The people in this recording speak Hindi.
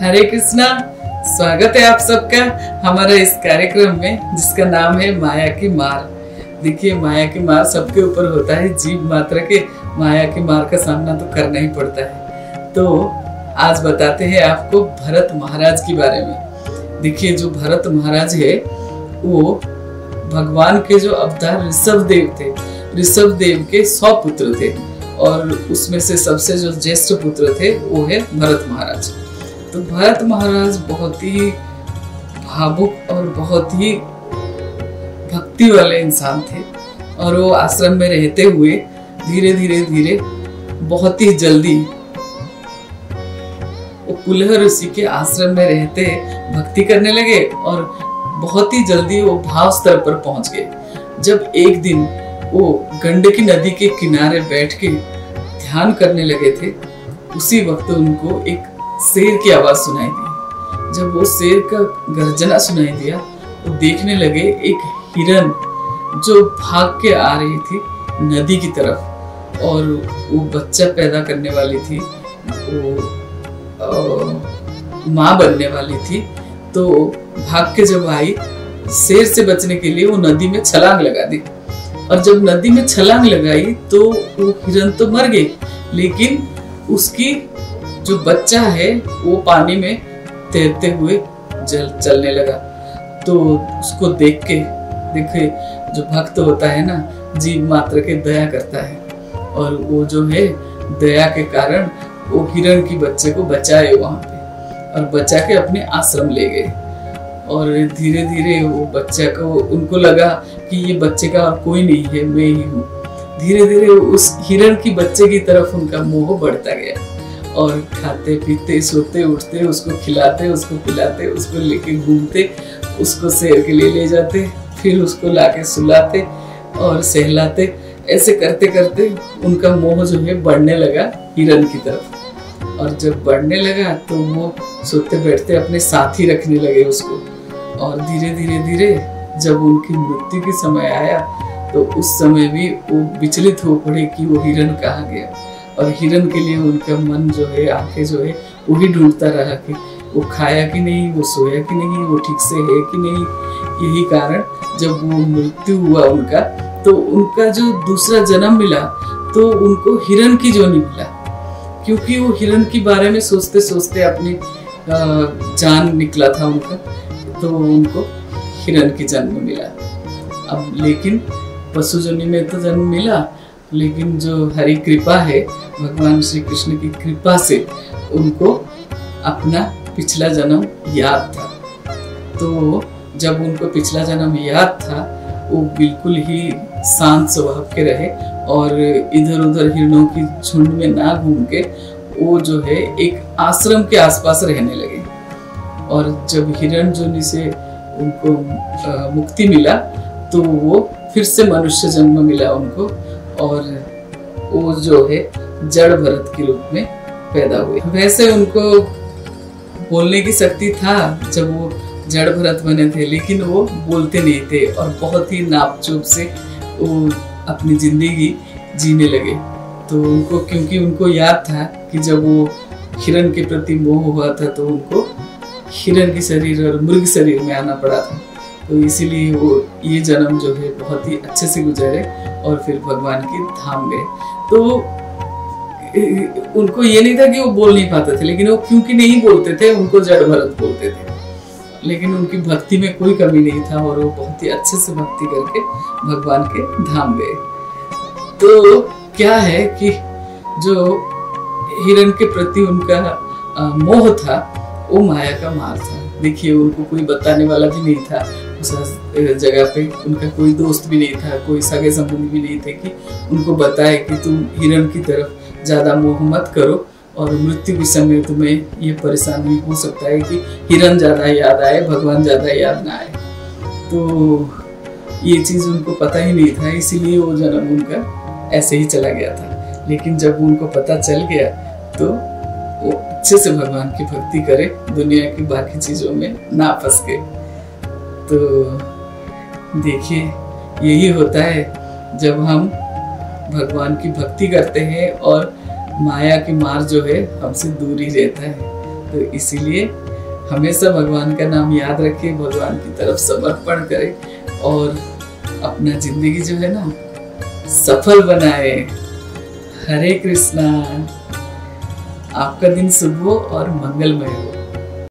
हरे कृष्णा। स्वागत है आप सबका हमारा इस कार्यक्रम में जिसका नाम है माया की मार। देखिए, माया की मार सबके ऊपर होता है, जीव मात्र के माया की मार का सामना तो करना ही पड़ता है। तो आज बताते हैं आपको भरत महाराज के बारे में। देखिए, जो भरत महाराज है वो भगवान के जो अवतार ऋषभ देव थे, ऋषभ देव के 100 पुत्र थे और उसमें से सबसे जो ज्येष्ठ पुत्र थे वो है भरत महाराज। तो भरत महाराज बहुत ही भावुक और बहुत ही भक्ति वाले इंसान थे और वो आश्रम में रहते हुए धीरे धीरे बहुत ही जल्दी वो पुलह ऋषि के आश्रम में रहते भक्ति करने लगे और बहुत ही जल्दी वो भाव स्तर पर पहुंच गए। जब एक दिन वो गंडकी नदी के किनारे बैठ के ध्यान करने लगे थे, उसी वक्त उनको एक शेर की आवाज सुनाई दी। जब वो शेर का गर्जना सुनाई दिया तो देखने लगे एक हिरन जो भाग के आ रही थी नदी की तरफ और वो बच्चा पैदा करने वाली थी, वो माँ बनने वाली थी। तो भाग के जब आई, शेर से बचने के लिए वो नदी में छलांग लगा दी और जब नदी में छलांग लगाई तो वो हिरन तो मर गई, लेकिन उसकी जो बच्चा है वो पानी में तैरते हुए चलने लगा। तो उसको देख के, देखे जो भक्त होता है ना, जीव मात्र के दया करता है और वो जो है दया के कारण वो हिरण की बच्चे को बचाए वहां पे और बचा के अपने आश्रम ले गए। और धीरे धीरे वो बच्चा को, उनको लगा कि ये बच्चे का और कोई नहीं है, मैं ही हूँ। धीरे धीरे उस हिरण की बच्चे की तरफ उनका मोह बढ़ता गया और खाते पीते सोते उठते उसको खिलाते, उसको पिलाते, उसको लेके घूमते, उसको सैर के लिए ले जाते, फिर उसको लाके सुलाते और सहलाते। ऐसे करते करते उनका मोह जो है बढ़ने लगा हिरण की तरफ और जब बढ़ने लगा तो वो सोते बैठते अपने साथी रखने लगे उसको। और धीरे धीरे जब उनकी मृत्यु के समय आया तो उस समय भी वो विचलित हो पड़े कि वो हिरण कहाँ गया और हिरण के लिए उनका मन जो है, आंखें जो है वही ढूंढता रहा कि वो खाया कि नहीं, वो सोया कि नहीं, वो ठीक से है कि नहीं। यही कारण जब वो मृत्यु हुआ उनका, तो उनका जो दूसरा जन्म मिला तो उनको हिरण की जो नहीं मिला, क्योंकि वो हिरण के बारे में सोचते सोचते अपनी जान निकला था उनका, तो उनको हिरण की जन्म मिला। अब लेकिन पशु जन्म में तो जन्म मिला, लेकिन जो हरि कृपा है, भगवान श्री कृष्ण की कृपा से उनको अपना पिछला जन्म याद था। तो जब उनको पिछला जन्म याद था, वो बिल्कुल ही शांत स्वभाव के रहे और इधर उधर हिरणों की झुंड में ना घूम के वो जो है एक आश्रम के आसपास रहने लगे। और जब हिरण जोनी से उनको मुक्ति मिला तो वो फिर से मनुष्य जन्म मिला उनको और वो जो है जड़ भरत के रूप में पैदा हुए। वैसे उनको बोलने की शक्ति था जब वो जड़ भरत बने थे, लेकिन वो बोलते नहीं थे और बहुत ही नापचूप से वो अपनी जिंदगी जीने लगे। तो उनको, क्योंकि उनको याद था कि जब वो हिरण के प्रति मोह हुआ था तो उनको हिरण की शरीर और मृग शरीर में आना पड़ा था। तो इसीलिए वो ये जन्म जो है बहुत ही अच्छे से गुजरे और फिर भगवान के धाम गए। तो उनको ये नहीं था कि वो बोल नहीं पाते थे, लेकिन वो क्योंकि नहीं बोलते थे उनको जड़ भरत बोलते थे। लेकिन उनकी भक्ति में कोई कमी नहीं था और वो बहुत ही अच्छे से भक्ति करके भगवान के धाम गए। तो क्या है कि जो हिरण के प्रति उनका मोह था वो माया का मार था। देखिए, उनको कोई बताने वाला भी नहीं था उस जगह पे, उनका कोई दोस्त भी नहीं था, कोई सगे संबंधी भी नहीं थे कि उनको बताए कि तुम हिरण की तरफ ज्यादा मोह मत करो और मृत्यु के समय तुम्हें ये परेशानी हो सकता है कि हिरण ज्यादा याद आए, भगवान ज्यादा याद ना आए। तो ये चीज उनको पता ही नहीं था, इसीलिए वो जन्म उनका ऐसे ही चला गया था। लेकिन जब उनको पता चल गया तो वो अच्छे से भगवान की भक्ति करे, दुनिया की बाकी चीजों में ना फंस के। तो देखिए, यही होता है जब हम भगवान की भक्ति करते हैं और माया की मार जो है हमसे दूर ही रहता है। तो इसीलिए हमेशा भगवान का नाम याद रखें, भगवान की तरफ समर्पण करें और अपना जिंदगी जो है ना सफल बनाए। हरे कृष्णा। आपका दिन शुभ हो और मंगलमय हो।